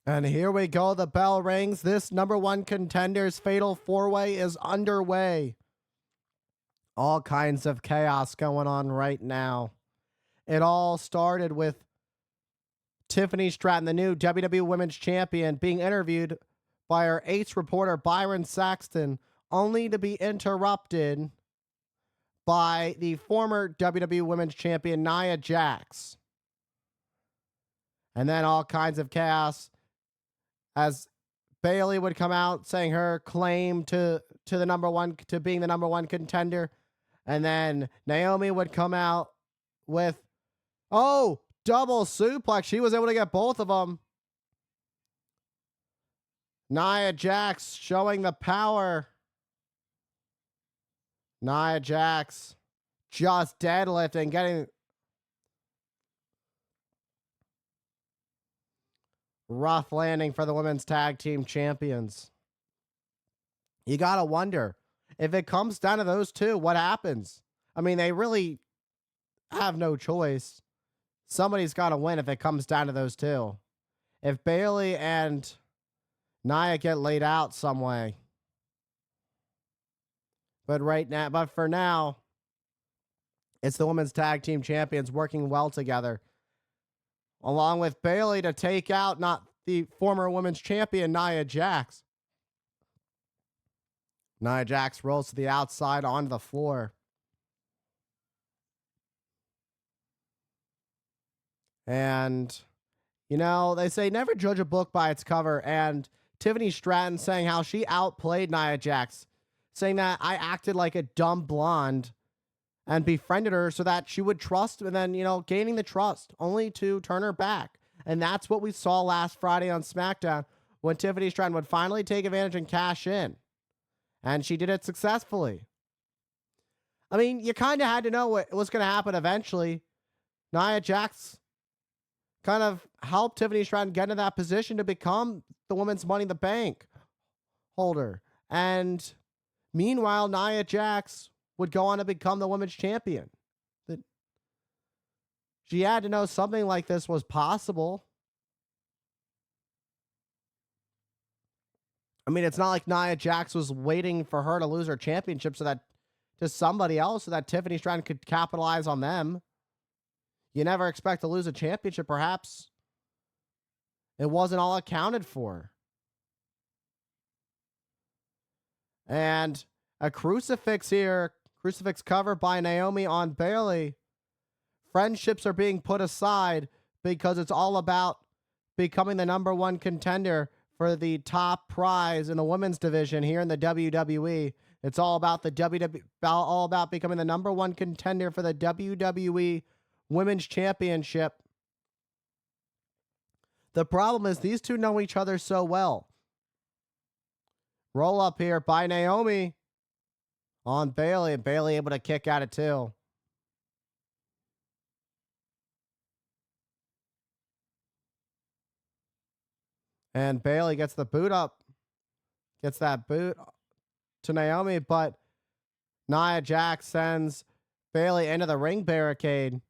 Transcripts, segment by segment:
And here we go. The bell rings. This #1 Contenders Fatal 4-Way is underway. All kinds of chaos going on right now. It all started with Tiffany Stratton, the new WWE Women's Champion, being interviewed by our ace reporter Byron Saxton, only to be interrupted by the former WWE Women's Champion Nia Jax. And then all kinds of chaos as Bayley would come out saying her claim to the #1 to being the #1 contender, and then Naomi would come out with double suplex. She was able to get both of them. Nia Jax showing the power. Nia Jax just deadlifting, getting rough landing for the women's tag team champions. You got to wonder if it comes down to those two, what happens? I mean, they really have no choice. Somebody's got to win if it comes down to those two. If Bayley and Nia get laid out some way. But for now, it's the women's tag team champions working well together, along with Bayley to take out not the former women's champion, Nia Jax. Nia Jax rolls to the outside onto the floor. And, they say never judge a book by its cover. And Tiffany Stratton saying how she outplayed Nia Jax, saying that I acted like a dumb blonde and befriended her so that she would trust, and then, gaining the trust only to turn her back. And that's what we saw last Friday on SmackDown when Tiffany Stratton would finally take advantage and cash in. And she did it successfully. I mean, you kind of had to know what was going to happen eventually. Nia Jax kind of helped Tiffany Stratton get into that position to become the women's Money in the Bank holder. And meanwhile, Nia Jax would go on to become the women's champion. She had to know something like this was possible. I mean, it's not like Nia Jax was waiting for her to lose her championship to somebody else so that Tiffany Stratton could capitalize on them. You never expect to lose a championship, perhaps. It wasn't all accounted for. And a crucifix here. Crucifix cover by Naomi on Bayley. Friendships are being put aside because it's all about becoming the #1 contender for the top prize in the women's division here in the WWE. It's all about all about becoming the #1 contender for the WWE Women's Championship. The problem is these two know each other so well. Roll up here by Naomi on Bayley, and Bayley able to kick out it too. And Bayley gets the boot up. Gets that boot to Naomi, but Nia Jax sends Bayley into the ring barricade.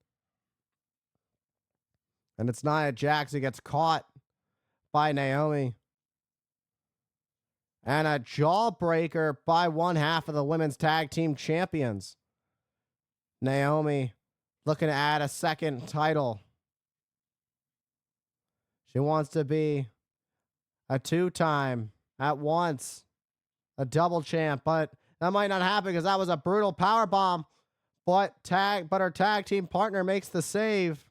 And it's Nia Jax who gets caught by Naomi. And a jawbreaker by one half of the women's tag team champions. Naomi looking to add a second title. She wants to be a 2-time at once, a double champ, but that might not happen because that was a brutal power bomb. But her tag team partner makes the save.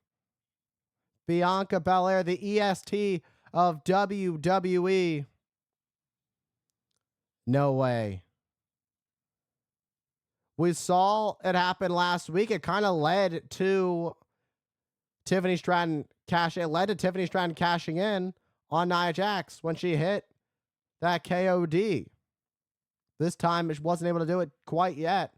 Bianca Belair, the EST of WWE. No way. We saw it happen last week. It kind of led to Tiffany Stratton cashing in on Nia Jax when she hit that KOD. This time, she wasn't able to do it quite yet.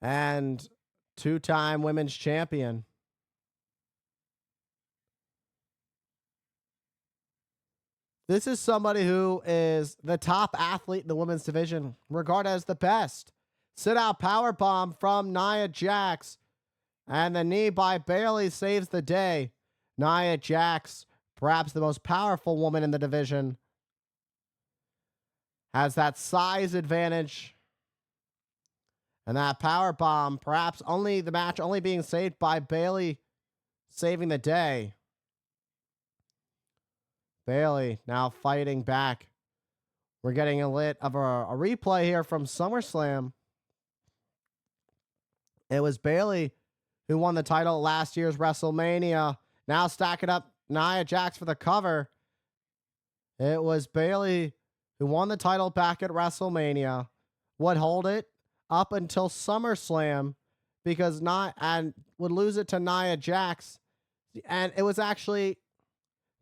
And 2-time women's champion. This is somebody who is the top athlete in the women's division, regarded as the best. Sit-out powerbomb from Nia Jax. And the knee by Bayley saves the day. Nia Jax, perhaps the most powerful woman in the division, has that size advantage. And that power bomb, perhaps only the match only being saved by Bayley saving the day. Bayley now fighting back. We're getting a replay here from SummerSlam. It was Bayley who won the title at last year's WrestleMania. Now stacking up Nia Jax for the cover. It was Bayley who won the title back at WrestleMania, would hold it up until SummerSlam because would lose it to Nia Jax. And it was actually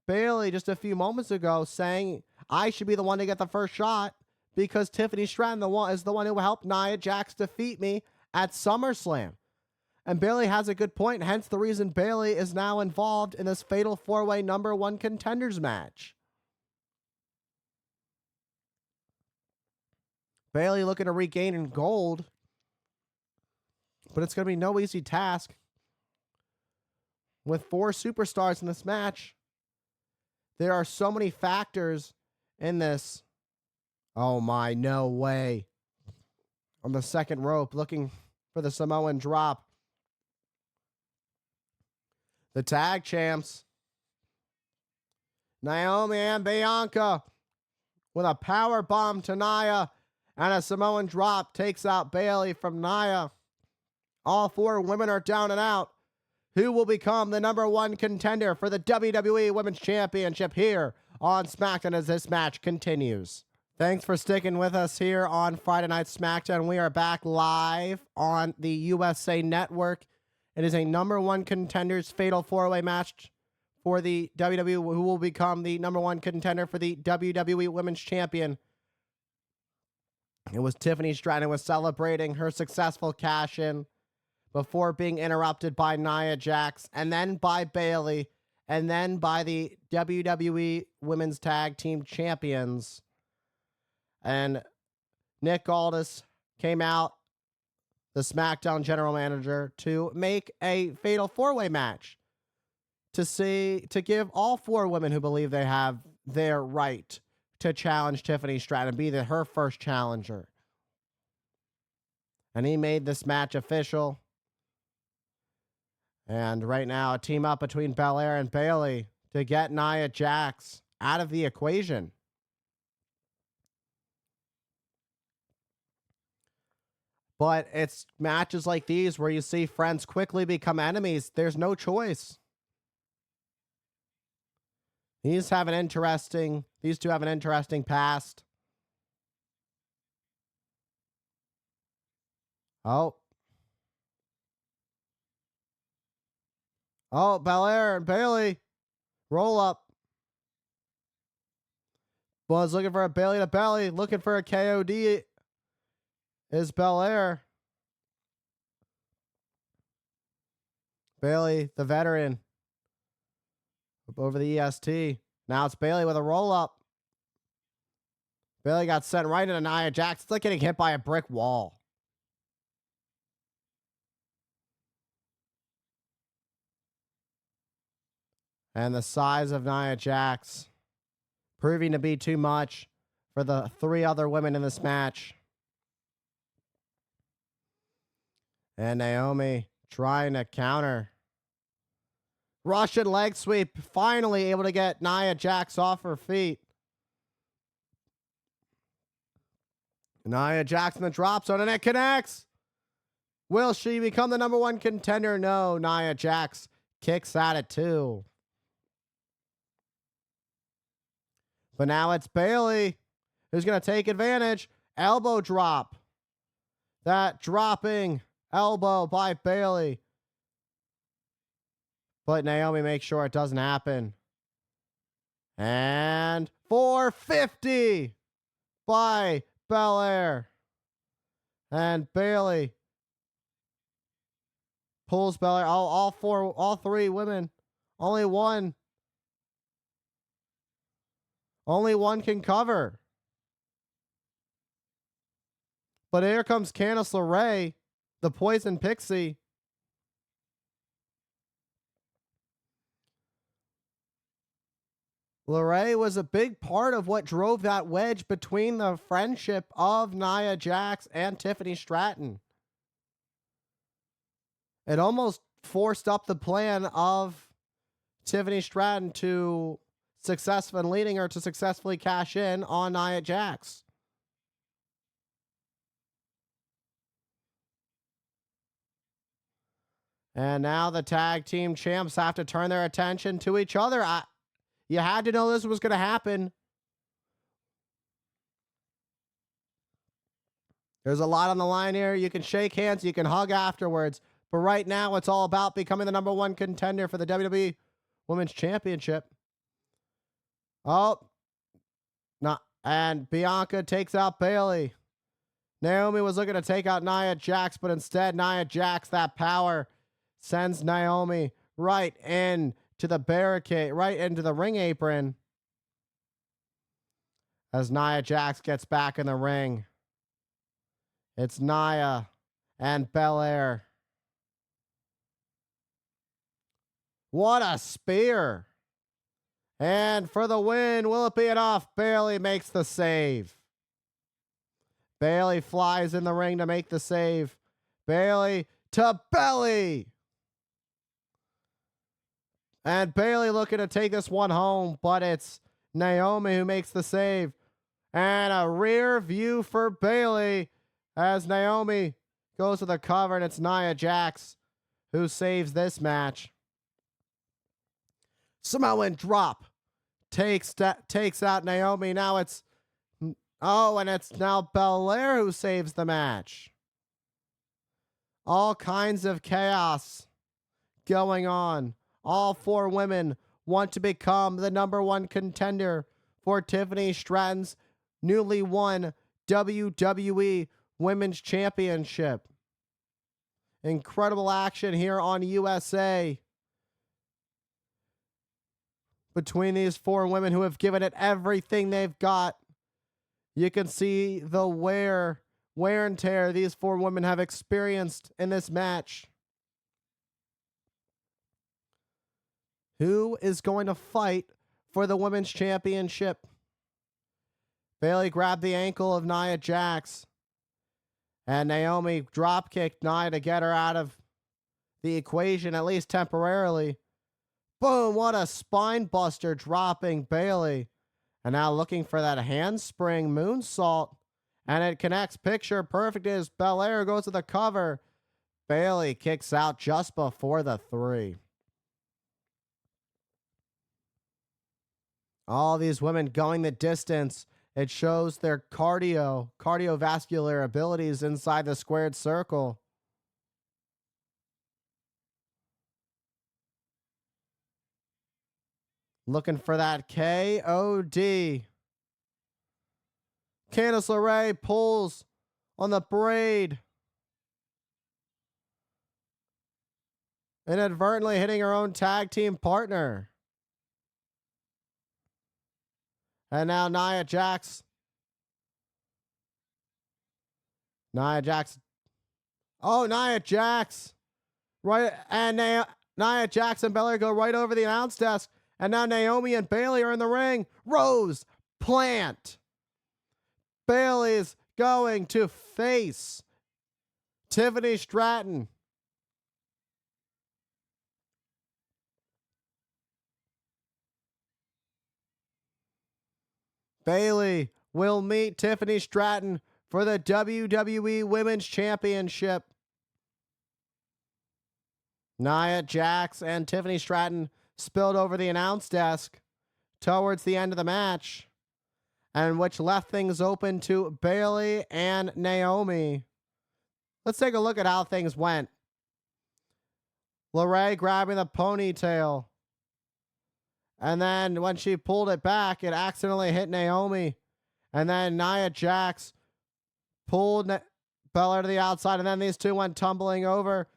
Bayley just a few moments ago saying, I should be the one to get the first shot because Tiffany Stratton is the one who helped Nia Jax defeat me at SummerSlam. And Bayley has a good point, hence the reason Bayley is now involved in this fatal four-way number one contenders match. Bayley looking to regain in gold, but it's going to be no easy task. With 4 superstars in this match, there are so many factors in this. Oh my, no way. On the second rope, looking for the Samoan drop. The tag champs, Naomi and Bianca, with a power bomb to Nia and a Samoan drop takes out Bayley from Nia. All 4 women are down and out. Who will become the number one contender for the WWE Women's Championship here on SmackDown as this match continues? Thanks for sticking with us here on Friday Night SmackDown. We are back live on the USA Network. It is a number one contenders fatal four-way match for the WWE, who will become the number one contender for the WWE Women's Champion. It was Tiffany Stratton who was celebrating her successful cash-in before being interrupted by Nia Jax, and then by Bayley, and then by the WWE Women's Tag Team Champions. And Nick Aldis came out, the SmackDown general manager, to make a fatal four-way match to give all 4 women who believe they have their right to challenge Tiffany Stratton and be her first challenger. And he made this match official. And right now, a team up between Belair and Bayley to get Nia Jax out of the equation. But it's matches like these where you see friends quickly become enemies. There's no choice. These two have an interesting past. Oh, Belair and Bayley. Roll up. Was looking for a Bayley to belly. Looking for a KOD is Belair. Bayley, the veteran. Over the EST. Now it's Bayley with a roll up. Bayley got sent right into Nia Jax. It's like getting hit by a brick wall. And the size of Nia Jax proving to be too much for the 3 other women in this match. And Naomi trying to counter. Russian leg sweep, finally able to get Nia Jax off her feet. Nia Jax in the drop zone, and it connects. Will she become the number one contender? No, Nia Jax kicks at it too. But now it's Bayley who's going to take advantage. Elbow drop. That dropping elbow by Bayley. But Naomi makes sure it doesn't happen. And 450 by Belair. And Bayley pulls Belair. All 3 women. Only one can cover. But here comes Candice LeRae, the Poison Pixie. LeRae was a big part of what drove that wedge between the friendship of Nia Jax and Tiffany Stratton. It almost forced up the plan of Tiffany Stratton to successfully leading her to successfully cash in on Nia Jax. And now the tag team champs have to turn their attention to each other. You had to know this was going to happen. There's a lot on the line here. You can shake hands, you can hug afterwards. But right now, it's all about becoming the number one contender for the WWE Women's Championship. Oh, not, and Bianca takes out Bayley. Naomi was looking to take out Nia Jax, but instead, Nia Jax, that power, sends Naomi right into the barricade, right into the ring apron. As Nia Jax gets back in the ring. It's Nia and Belair. What a spear. And for the win, will it be enough? Bayley makes the save. Bayley flies in the ring to make the save. Bayley to belly. And Bayley looking to take this one home, but it's Naomi who makes the save. And a rear view for Bayley as Naomi goes to the cover, and it's Nia Jax who saves this match. Samoan drop takes out Naomi. Now it's and it's now Belair who saves the match. All kinds of chaos going on. All four women want to become the number one contender for Tiffany Stratton's newly won WWE Women's Championship. Incredible action here on USA between these four women who have given it everything they've got. You can see the wear and tear these four women have experienced in this match. Who is going to fight for the Women's Championship? Bayley grabbed the ankle of Nia Jax. And Naomi drop-kicked Nia to get her out of the equation, at least temporarily. Boom, what a spine buster, dropping Bayley. And now looking for that handspring moonsault. And it connects picture perfect as Belair goes to the cover. Bayley kicks out just before the 3. All these women going the distance. It shows their cardiovascular abilities inside the squared circle. Looking for that KOD. Candice LeRae pulls on the braid. Inadvertently hitting her own tag team partner. And now Nia Jax. Nia Jax. Right, and Nia Jax and Belair go right over the announce desk. And now Naomi and Bayley are in the ring. Rose plant. Bayley's going to face Tiffany Stratton. Bayley will meet Tiffany Stratton for the WWE Women's Championship. Nia Jax and Tiffany Stratton spilled over the announce desk towards the end of the match, and which left things open to Bayley and Naomi. Let's take a look at how things went. LeRae grabbing the ponytail. And then when she pulled it back, it accidentally hit Naomi. And then Nia Jax pulled Belair to the outside. And then these two went tumbling over.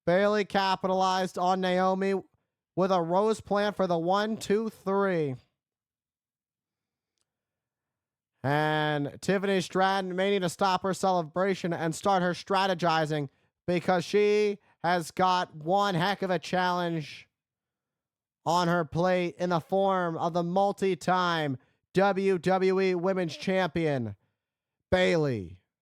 Bayley capitalized on Naomi with a rose plant for the 1, 2, 3. And Tiffany Stratton may need to stop her celebration and start her strategizing, because she has got one heck of a challenge on her plate in the form of the multi-time WWE Women's Champion, Bayley.